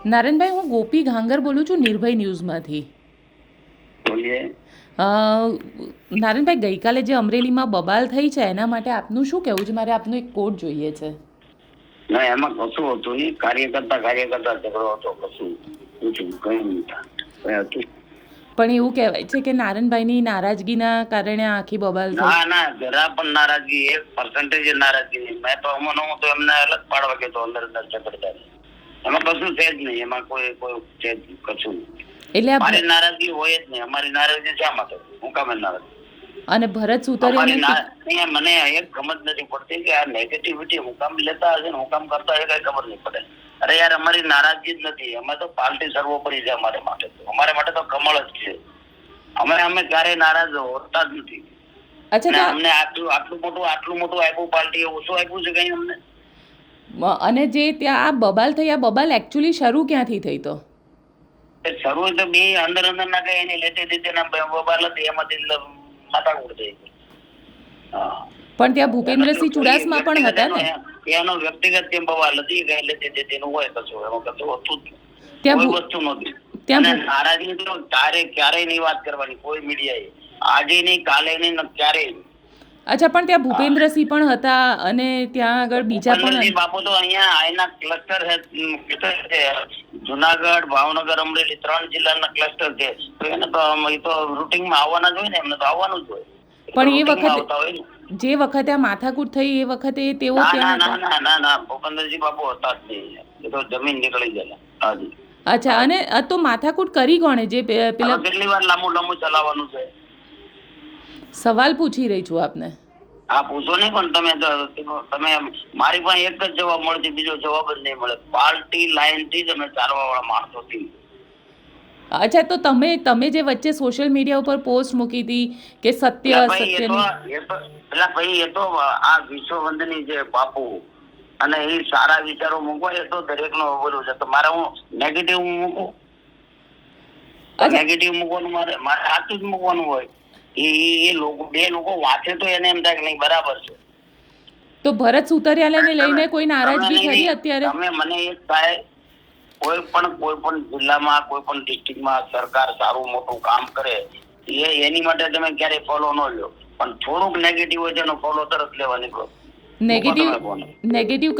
નારાયણભાઈ, હું ગોપી ઘાંગર બોલું છું નિર્ભય ન્યૂઝમાંથી. બોલીએ. નારાયણભાઈ, ગઈકાલે જે અમરેલીમાં બબાલ થઈ છે એના માટે આપનું શું કહેવું છે? મારે આપનું એક કોટ જોઈએ છે. ના, એમાં કશું હતું નહીં. કાર્યકર્તા ઝઘડો હતો. કશું કઈ નહીં હતું. પણ એવું કહેવાય છે કે નારાયણભાઈની નારાજગીના કારણે આખી બબાલ થઈ. ના, જરા પણ નારાજગી, 1% નારાજગી નહીં. મેં તો હું તો એમને અલગ પાડવા ગયો તો અંદર ઝઘડતા. એમાં કશું છે જ નહીં. એમાં કોઈ છે જ કશું નહીં. એટલે મારી નારાજગી હોય જ નહીં. અમારી નારાજગી શા માટે? હું કામ નારાજ? અને ભરત સુતરિયાને મને એક સમજ નથી પડતી કે આ નેગેટિવિટી હું કામ લેતા હશે ને હું કામ કરતા હશે કઈ ખબર નહીં પડે. અરે યાર, અમારી નારાજગી જ નથી. અમે તો પાર્ટી સર્વોપરી છે. અમારા માટે તો કમળ જ છે. અમે ક્યારેય નારાજ હોતા જ નથી. અચ્છા, અમને આટલું મોટું આપ્યું પાર્ટી, ઓછું આપ્યું છે કઈ અમને? અને જે ત્યાં આ બબાલ થઈ, આ બબાલ એકચ્યુઅલી શરૂ ક્યાંથી થઈ? તો શરૂ તો બે અંદર ના કઈ એની લેતી દીધી ના બબાલ હતી, એમાંથી માથાકૂટ થઈ. પણ ત્યાં ભૂપેન્દ્રસિંહ ચુડાસમા પણ હતા ને? એનો વ્યક્તિગત કેમ બવાલ હતી કઈ લેતી દેતીનું હોય કશું, એમાં કશું હોતું જ ત્યાં કોઈ વસ્તુ નહોતી. અને નારાજગી તો ક્યારેય નહીં વાત કરવાની કોઈ મીડિયાએ, આજે નહીં, કાલે નહીં, ક્યારેય. અચ્છા, પણ ત્યાં ભૂપેન્દ્રસિંહ પણ હતા અને ત્યાં આગળ બીજા પણ બાપુ તો અહીંયા એના ક્લસ્ટર છે. જુનાગઢ, ભાવનગર, અમરેલી 3 જિલ્લાના ક્લસ્ટર છે. તો એને તો એ તો રૂટિનમાં આવવાના જ હોય ને, એમને તો આવવાનું જ હોય. પણ એ વખતે જે વખતે આ માથાકૂટ થઈ એ વખતે તેઓ ના ભૂપેન્દ્રસિંહ બાપુ હતા જ નહીં. એ તો જમીન નીકળી ગયેલા. હાજી. અચ્છા, અને તો માથાકૂટ કરી કોણે? જે પેલા કેટલી વાર લાંબુ ચલાવવાનું છે? સવાલ પૂછી રહી છું આપને. હા, પૂછો નહીં, પણ તમે મારી પાસે એક જ જવાબ મળશે, બીજો જવાબ જ નહીં મળે. પાર્ટી લાઈન થી તમે ચાલવા વાળા માણસો થી. અચ્છા, તો તમે જે વચ્ચે સોશિયલ મીડિયા ઉપર પોસ્ટ મૂકી હતી કે સત્ય ભાઈ, એ તો આ વિશ્વવંદની છે બાપુ, અને એ સારા વિચારો મૂકવા એ તો દરેક નો બોલું છે. તો મારે હું નેગેટિવ મૂકું? નેગેટિવ મૂકવાનું મારે સાચું જ મૂકવાનું હોય. એ લોકો બે લોકો વાંચે તો એને એમ થાય કે નહીં બરાબર છે. તો ભરત સુતરિયાને લઈને કોઈ નારાજગી ખરી અત્યારે? તમે મને એક થાય, કોઈ પણ જિલ્લામાં, કોઈ પણ ડિસ્ટ્રિક્ટમાં સરકાર સારું મોટું કામ કરે એની માટે તમે ક્યારેય ફોલો ન લો, પણ થોડુંક નેગેટિવ હોય તેનો ફોલો તરત લેવા નીકળો. નેગેટિવ